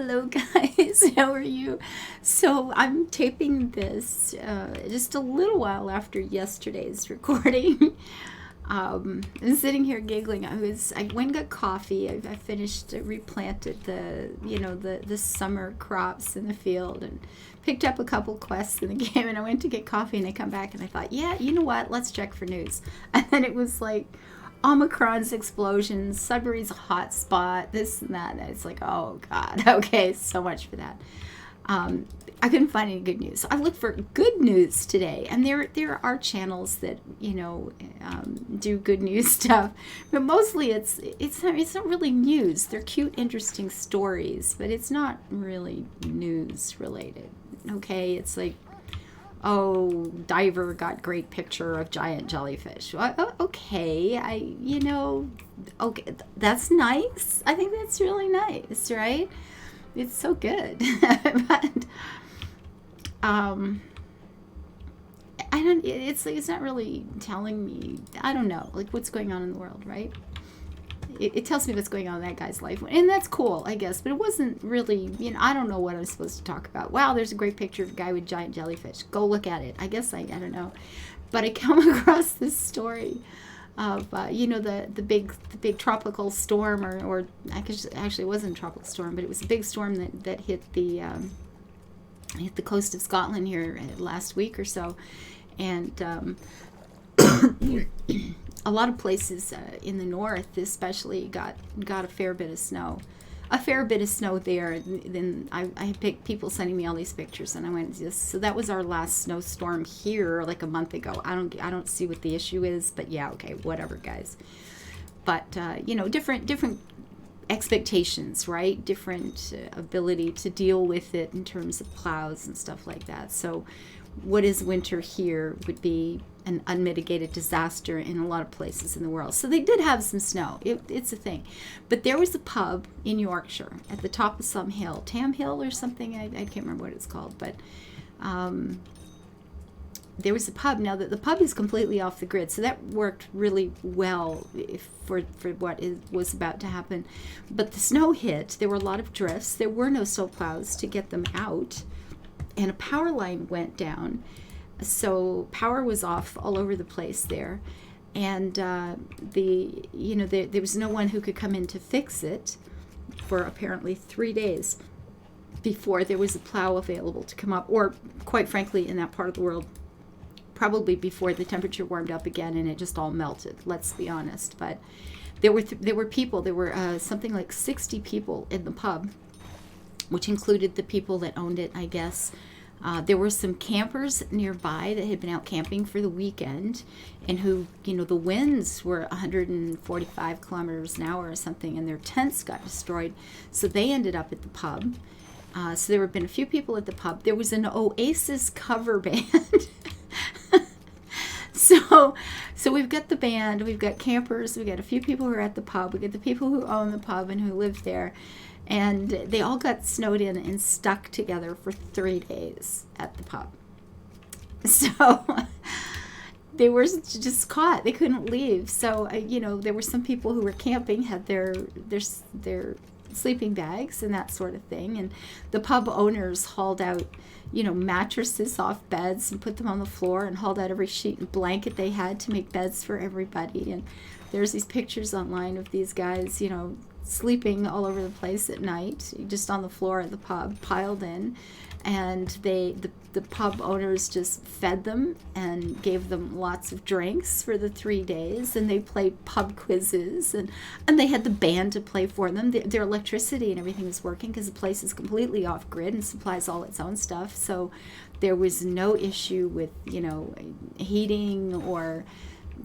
Hello, guys. How are you? So, I'm taping this just a little while after yesterday's recording. I'm sitting here giggling. I went and got coffee. I finished, replanted the summer crops in the field and picked up a couple quests in the game. And I went to get coffee and I come back and I thought, yeah, you know what? Let's check for news. And then it was like, Omicron's explosions, Sudbury's a hot spot, this and that. And it's like, oh God, okay, so much for that. I couldn't find any good news. So I looked for good news today, and there are channels that do good news stuff, but mostly it's not really news. They're cute, interesting stories, but it's not really news related. Okay, it's like, oh, diver got great picture of giant jellyfish. Okay, okay, that's nice. I think that's really nice, right? It's so good. But I don't. It's not really telling me. I don't know, like what's going on in the world, right? It tells me what's going on in that guy's life, and that's cool, I guess. But it wasn't really, I don't know what I'm supposed to talk about. Wow, there's a great picture of a guy with giant jellyfish. Go look at it. I guess I don't know, but I come across this story of the big tropical storm, or actually it wasn't a tropical storm, but it was a big storm that hit the coast of Scotland here last week or so, and a lot of places in the north especially got a fair bit of snow. A fair bit of snow there. Then I picked people sending me all these pictures, and I went, so that was our last snowstorm here like a month ago. I don't see what the issue is, but yeah, okay, whatever, guys. But different expectations, right? Different ability to deal with it in terms of plows and stuff like that. So what is winter here would be an unmitigated disaster in a lot of places in the world. So they did have some snow. It's a thing. But there was a pub in Yorkshire at the top of some hill, Tam Hill or something. I can't remember what it's called. But there was a pub. Now, the pub is completely off the grid. So that worked really well for what was about to happen. But the snow hit. There were a lot of drifts. There were no snow plows to get them out. And a power line went down. So power was off all over the place there, and there was no one who could come in to fix it for apparently 3 days before there was a plow available to come up, or quite frankly, in that part of the world, probably before the temperature warmed up again and it just all melted. Let's be honest. But there were people. There were something like 60 people in the pub, which included the people that owned it, I guess. There were some campers nearby that had been out camping for the weekend, and who, the winds were 145 kilometers an hour or something, and their tents got destroyed. So they ended up at the pub. So there have been a few people at the pub. There was an Oasis cover band. So we've got the band, we've got campers, we've got a few people who are at the pub, we've got the people who own the pub and who live there. And they all got snowed in and stuck together for 3 days at the pub. So they were just caught. They couldn't leave. So, there were some people who were camping, had their sleeping bags and that sort of thing. And the pub owners hauled out, mattresses off beds and put them on the floor, and hauled out every sheet and blanket they had to make beds for everybody. And there's these pictures online of these guys, sleeping all over the place at night, just on the floor of the pub, piled in. And the pub owners just fed them and gave them lots of drinks for the 3 days, and they played pub quizzes, and they had the band to play for them. Their electricity and everything was working because the place is completely off grid and supplies all its own stuff. So there was no issue with heating or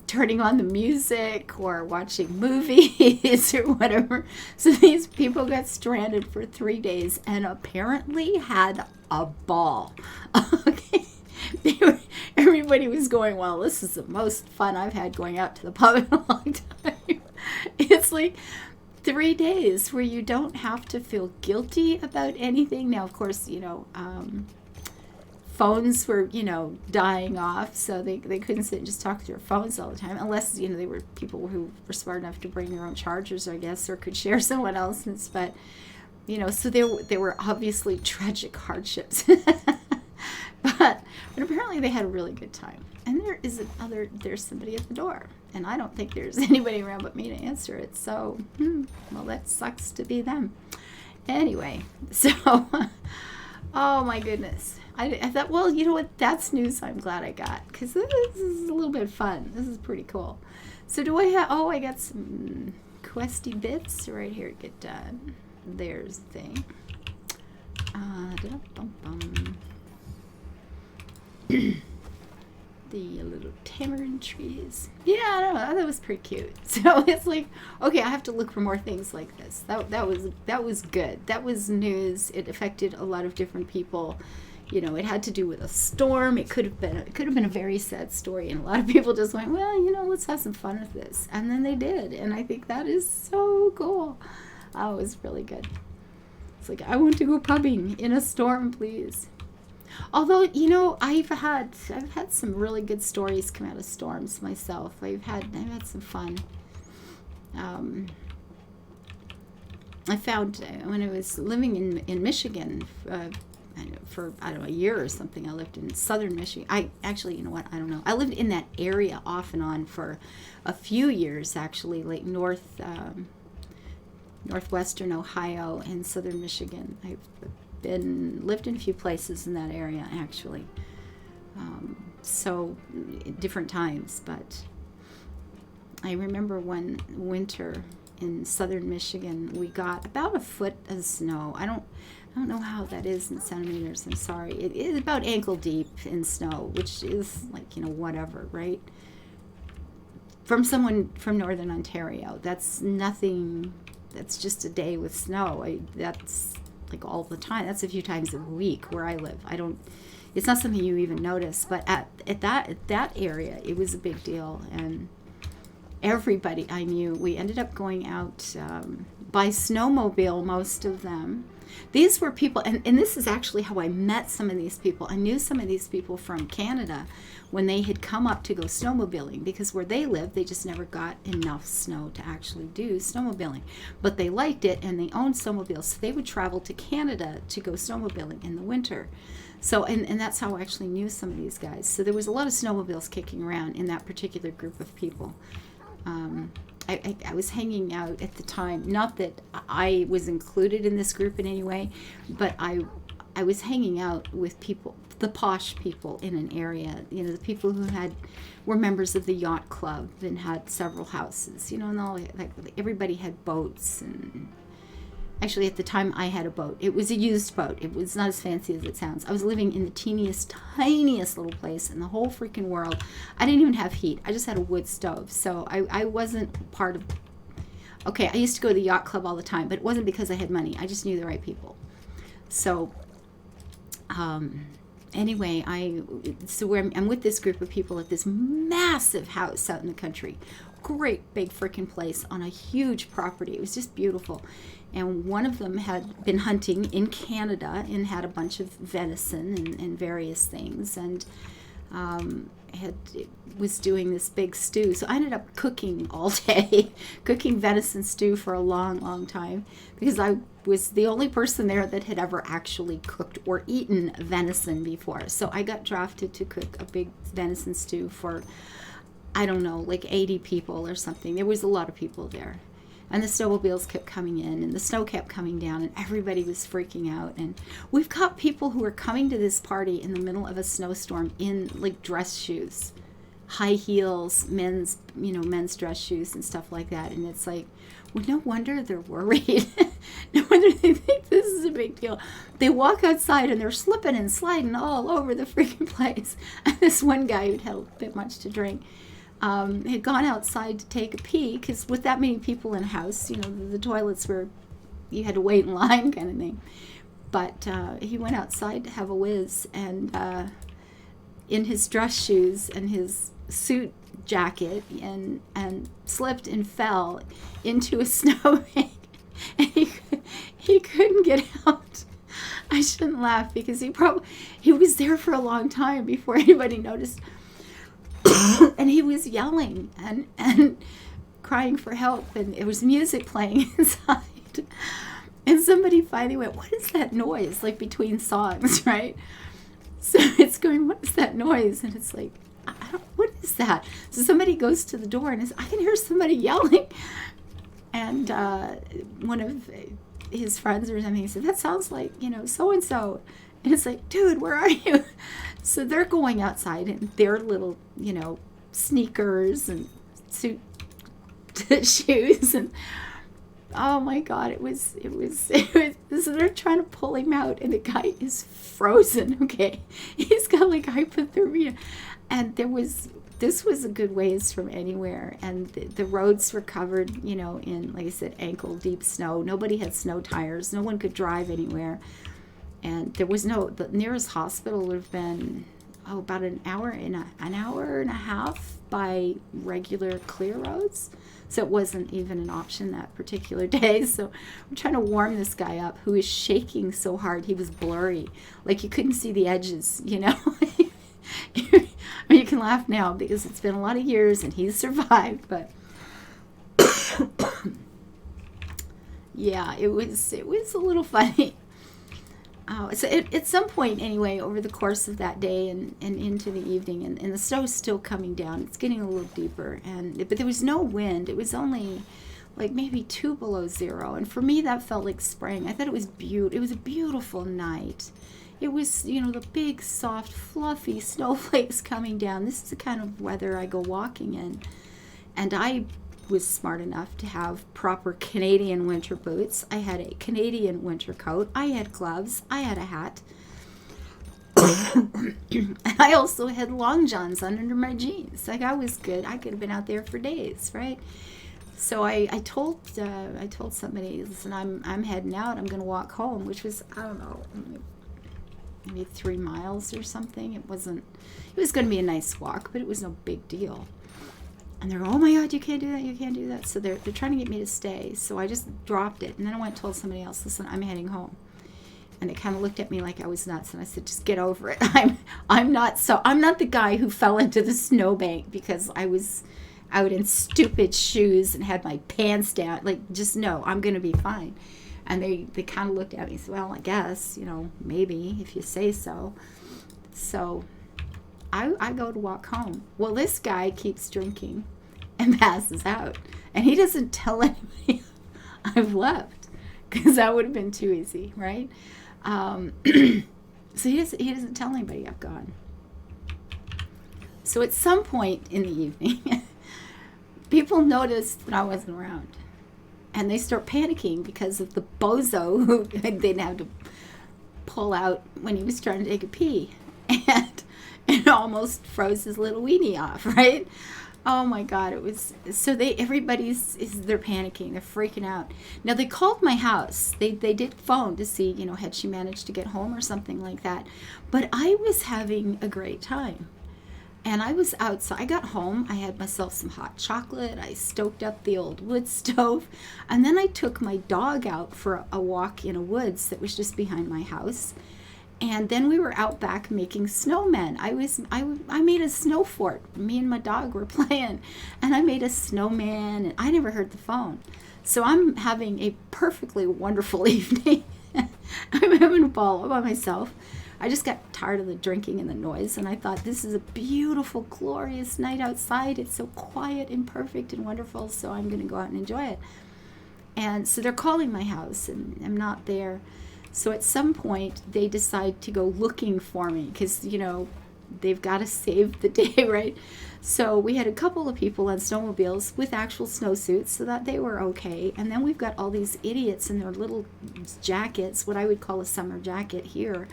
turning on the music or watching movies or whatever. So these people got stranded for 3 days and apparently had a ball. Okay. Everybody was going, well, this is the most fun I've had going out to the pub in a long time. It's like 3 days where you don't have to feel guilty about anything. Now, of course, phones were, dying off, so they couldn't sit and just talk to their phones all the time, unless, they were people who were smart enough to bring their own chargers, I guess, or could share someone else's. But So there were obviously tragic hardships, but apparently they had a really good time. And there's somebody at the door, and I don't think there's anybody around but me to answer it. So, well, that sucks to be them. Anyway, so, oh my goodness. I thought, well, you know what? That's news I'm glad I got, because this is a little bit fun. This is pretty cool. So do I have, I got some questy bits right here to get done. There's the thing. The little tamarind trees. Yeah, I don't know. That was pretty cute. So it's like, okay, I have to look for more things like this. That was good. That was news. It affected a lot of different people. It had to do with a storm. It could have been a very sad story, and a lot of people just went, well, let's have some fun with this. And then they did, and I think that is so cool. Oh, it was really good. It's like, I want to go pubbing in a storm, please. Although, I've had some really good stories come out of storms myself. I've had some fun. I found when I was living in Michigan for I don't know, a year or something, I lived in southern Michigan. I actually, you know what? I don't know. I lived in that area off and on for a few years, actually, like northwestern Ohio and southern Michigan. I've lived in a few places in that area, actually. So different times, but I remember one winter in southern Michigan, we got about a foot of snow. I don't know how that is in centimeters. I'm sorry. It is about ankle deep in snow, which is like, whatever, right? From someone from northern Ontario, that's nothing. That's just a day with snow. That's like all the time. That's a few times a week where I live. It's not something you even notice, but at that area, it was a big deal. And everybody I knew, we ended up going out by snowmobile, most of them. These were people, and this is actually how I met some of these people. I knew some of these people from Canada when they had come up to go snowmobiling, because where they lived, they just never got enough snow to actually do snowmobiling. But they liked it, and they owned snowmobiles, so they would travel to Canada to go snowmobiling in the winter. So, and that's how I actually knew some of these guys. So there was a lot of snowmobiles kicking around in that particular group of people. I was hanging out at the time, not that I was included in this group in any way, but I was hanging out with people, the posh people in an area, the people who were members of the yacht club and had several houses, and all, like, everybody had boats. And actually at the time I had a boat. It was a used boat. It was not as fancy as it sounds. I was living in the teeniest, tiniest little place in the whole freaking world. I didn't even have heat. I just had a wood stove. So I wasn't part of... Okay, I used to go to the yacht club all the time, but it wasn't because I had money. I just knew the right people. So, anyway, I'm with this group of people at this massive house out in the country. Great big freaking place on a huge property. It was just beautiful. And one of them had been hunting in Canada and had a bunch of venison and various things, and was doing this big stew. So I ended up cooking all day, cooking venison stew for a long, long time, because I was the only person there that had ever actually cooked or eaten venison before. So I got drafted to cook a big venison stew for, I don't know, like 80 people or something. There was a lot of people there. And the snowmobiles kept coming in, and the snow kept coming down, and everybody was freaking out. And we've got people who are coming to this party in the middle of a snowstorm in like dress shoes, high heels, men's dress shoes and stuff like that. And it's like, well, no wonder they're worried. No wonder they think this is a big deal. They walk outside and they're slipping and sliding all over the freaking place. And this one guy who'd had a bit much to drink had gone outside to take a pee, because with that many people in a house, the toilets were, you had to wait in line kind of thing. But he went outside to have a whiz, and in his dress shoes and his suit jacket, and slipped and fell into a snowbank, and he couldn't get out. I shouldn't laugh, because he was there for a long time before anybody noticed. And he was yelling and crying for help, and there was music playing inside. And somebody finally went, what is that noise? Like between songs, right? So it's going, what is that noise? And it's like, I don't, what is that? So somebody goes to the door and I can hear somebody yelling. And one of his friends or something, he said, that sounds like, so-and-so. And it's like, dude, where are you? So they're going outside in their little, sneakers and suit shoes. And oh my God, it was, so they're trying to pull him out and the guy is frozen, okay? He's got like hypothermia. And this was a good ways from anywhere. And the roads were covered, in, like I said, ankle deep snow. Nobody had snow tires. No one could drive anywhere. And there was the nearest hospital would have been, about an hour and a half by regular clear roads. So it wasn't even an option that particular day. So I'm trying to warm this guy up who is shaking so hard. He was blurry. Like you couldn't see the edges, I mean, you can laugh now because it's been a lot of years and he's survived, but yeah, it was a little funny. So at some point, anyway, over the course of that day and into the evening, and the snow's still coming down. It's getting a little deeper, but there was no wind. It was only like maybe 2 below zero, and for me, that felt like spring. I thought it was beautiful. It was a beautiful night. It was, the big, soft, fluffy snowflakes coming down. This is the kind of weather I go walking in, and I was smart enough to have proper Canadian winter boots. I had a Canadian winter coat. I had gloves. I had a hat. And I also had long johns under my jeans. Like I was good. I could have been out there for days, right? So I told somebody, listen, I'm heading out. I'm going to walk home, which was, I don't know, maybe 3 miles or something. It was going to be a nice walk, but it was no big deal. And they're, oh my God, you can't do that, you can't do that. So they're trying to get me to stay. So I just dropped it. And then I went and told somebody else, listen, I'm heading home. And they kind of looked at me like I was nuts. And I said, just get over it. I'm not the guy who fell into the snowbank because I was out in stupid shoes and had my pants down. Like, just no, I'm going to be fine. And they kind of looked at me and said, well, I guess, maybe if you say so. So I go to walk home. Well, this guy keeps drinking and passes out. And he doesn't tell anybody I've left because that would have been too easy, right? So he doesn't tell anybody I've gone. So at some point in the evening, people noticed that I wasn't around. And they start panicking because of the bozo who they'd have to pull out when he was trying to take a pee. And it almost froze his little weenie off, right? Oh my God, it was, so they're panicking, they're freaking out. Now they called my house, they did phone to see, had she managed to get home or something like that. But I was having a great time. And I was outside. I got home. I had myself some hot chocolate. I stoked up the old wood stove. And then I took my dog out for a walk in a woods that was just behind my house. And then we were out back making snowmen. I made a snow fort. Me and my dog were playing. And I made a snowman. And I never heard the phone. So I'm having a perfectly wonderful evening. I'm having a ball all by myself. I just got tired of the drinking and the noise, and I thought, this is a beautiful, glorious night outside. It's so quiet and perfect and wonderful, so I'm going to go out and enjoy it. And so they're calling my house, and I'm not there. So at some point, they decide to go looking for me because, they've got to save the day, right? So we had a couple of people on snowmobiles with actual snowsuits so that they were okay. And then we've got all these idiots in their little jackets, what I would call a summer jacket here,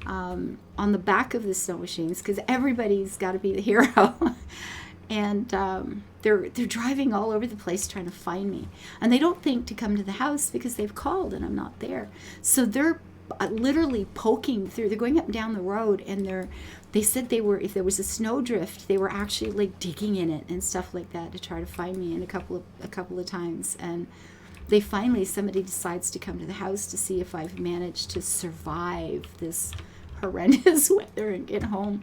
on the back of the snow machines because everybody's got to be the hero. And they're driving all over the place trying to find me. And they don't think to come to the house because they've called and I'm not there. So they're literally poking through. They're going up and down the road, and they said if there was a snowdrift, they were actually like digging in it and stuff like that to try to find me in a couple of times. And somebody decides to come to the house to see if I've managed to survive this horrendous weather and get home.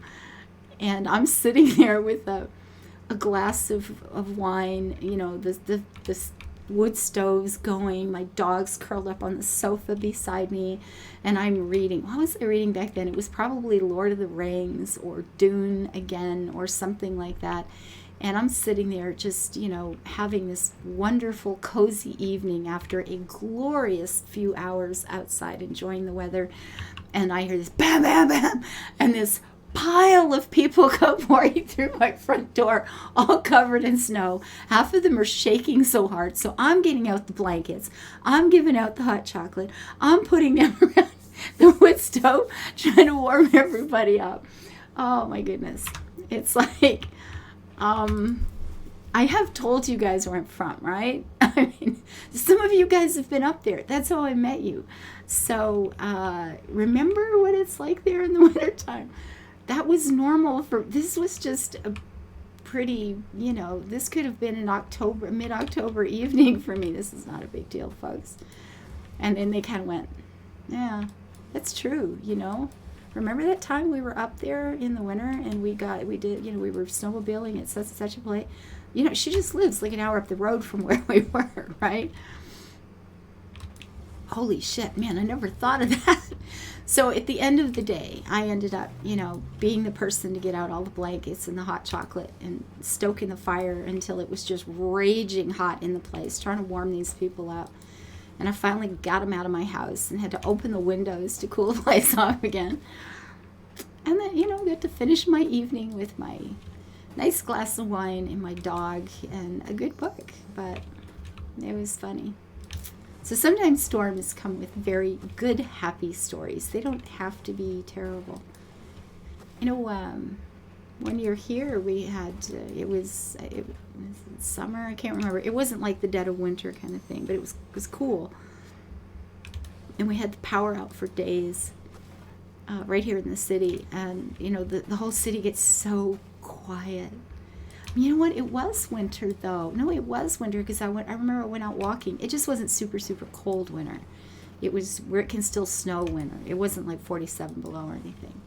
And I'm sitting there with a glass of wine, this wood stoves going. My dog's curled up on the sofa beside me, and I'm reading. What was I reading back then? It was probably Lord of the Rings or Dune again or something like that. And I'm sitting there just, having this wonderful, cozy evening after a glorious few hours outside, enjoying the weather. And I hear this bam, bam, bam, and this pile of people come pouring through my front door, all covered in snow. Half of them are shaking so hard. So I'm getting out the blankets. I'm giving out the hot chocolate. I'm putting them around the wood stove, trying to warm everybody up. Oh my goodness. It's like, I have told you guys where I'm from, right? I mean, some of you guys have been up there. That's how I met you. So remember what it's like there in the wintertime. That was normal this was just a pretty, this could have been an mid-October evening for me. This is not a big deal, folks. And then they kind of went, yeah, that's true, Remember that time we were up there in the winter and we were snowmobiling at such a place? She just lives like an hour up the road from where we were, right? Holy shit, man, I never thought of that. So at the end of the day, I ended up, being the person to get out all the blankets and the hot chocolate and stoking the fire until it was just raging hot in the place, trying to warm these people up. And I finally got them out of my house and had to open the windows to cool the place off again. And then, got to finish my evening with my nice glass of wine and my dog and a good book. But it was funny. So sometimes storms come with very good, happy stories. They don't have to be terrible. When you're here, we had, it was summer, I can't remember. It wasn't like the dead of winter kind of thing, but it was cool. And we had the power out for days right here in the city. And, the whole city gets so quiet. You know what? It was winter, though. No, it was winter because I remember I went out walking. It just wasn't super, super cold winter. It was where it can still snow winter. It wasn't like 47 below or anything.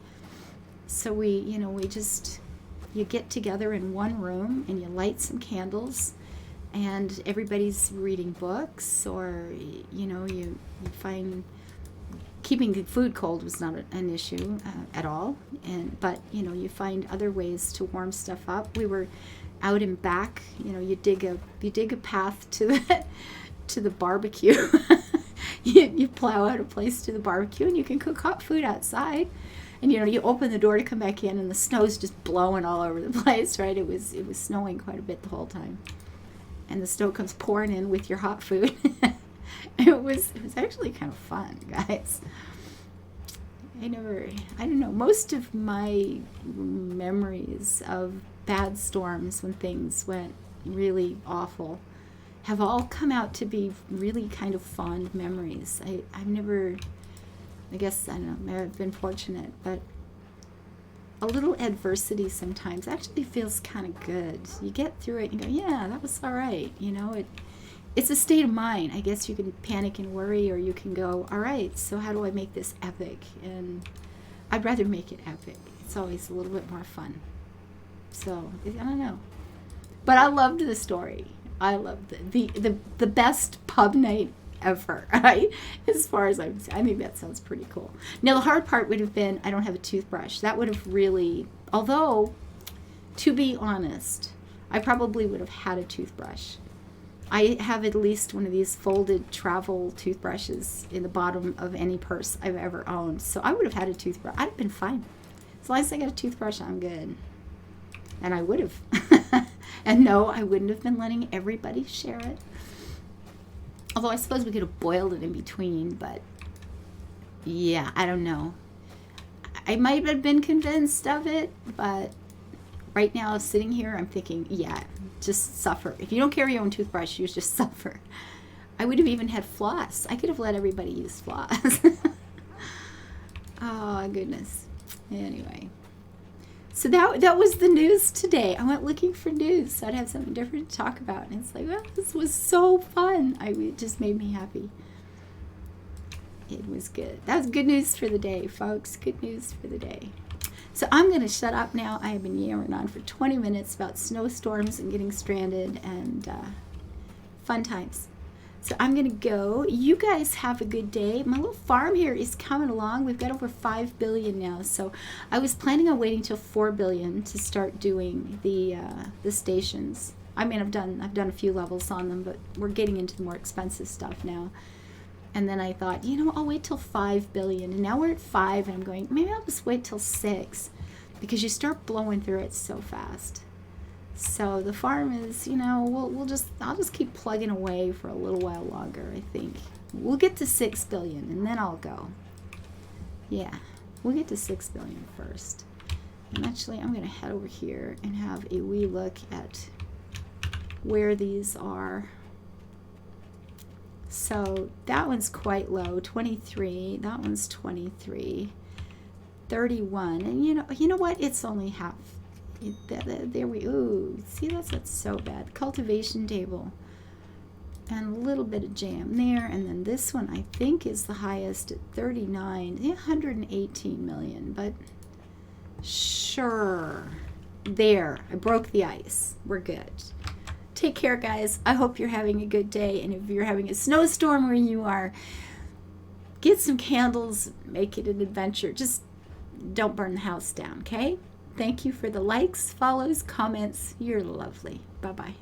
So you get together in one room and you light some candles and everybody's reading books or, you find keeping the food cold was not an issue at all. But you find other ways to warm stuff up. We were out and back, you dig a path to the barbecue. you plow out a place to the barbecue and you can cook hot food outside. And you open the door to come back in and the snow's just blowing all over the place, right? It was snowing quite a bit the whole time. And the snow comes pouring in with your hot food. It was actually kind of fun, guys. I don't know, most of my memories of bad storms when things went really awful have all come out to be really kind of fond memories. I've never, I guess, I don't know, I've been fortunate, but a little adversity sometimes actually feels kind of good. You get through it and go, yeah, that was all right. It's a state of mind. I guess you can panic and worry, or you can go, all right, so how do I make this epic? And I'd rather make it epic. It's always a little bit more fun. So, I don't know. But I loved the story. I loved the best pub night ever, right? As far as I think that sounds pretty cool. Now, the hard part would have been I don't have a toothbrush. That would have really, although, to be honest, I probably would have had a toothbrush. I have at least one of these folded travel toothbrushes in the bottom of any purse I've ever owned. So I would have had a toothbrush. I'd have been fine. As long as I got a toothbrush, I'm good. And I would have. And no, I wouldn't have been letting everybody share it. Although I suppose we could have boiled it in between, but yeah, I don't know. I might have been convinced of it, but right now, sitting here, I'm thinking, yeah, just suffer. If you don't carry your own toothbrush, you just suffer. I would have even had floss. I could have let everybody use floss. Oh, goodness. Anyway. So that was the news today. I went looking for news, so I'd have something different to talk about. And it's like, well, this was so fun. It just made me happy. It was good. That was good news for the day, folks. Good news for the day. So I'm going to shut up now. I have been yammering on for 20 minutes about snowstorms and getting stranded and fun times. So I'm going to go. You guys have a good day. My little farm here is coming along. We've got over 5 billion now. So I was planning on waiting till 4 billion to start doing the stations. I mean, I've done a few levels on them, but we're getting into the more expensive stuff now. And then I thought, you know, I'll wait till 5 billion. And now we're at 5, and I'm going, maybe I'll just wait till 6, because you start blowing through it so fast. So the farm is, you know, I'll just keep plugging away for a little while longer, I think. We'll get to 6 billion, and then I'll go. Yeah, we'll get to 6 billion first. And actually, I'm going to head over here and have a wee look at where these are. So that one's quite low, 23. That one's 23, 31. And you know what? It's only half. There we, ooh, see, that's not so bad. Cultivation table. And a little bit of jam there. And then this one, I think, is the highest at 39. Yeah, 118 million. But sure. There. I broke the ice. We're good. Take care, guys. I hope you're having a good day. And if you're having a snowstorm where you are, get some candles. Make it an adventure. Just don't burn the house down, okay? Thank you for the likes, follows, comments. You're lovely. Bye-bye.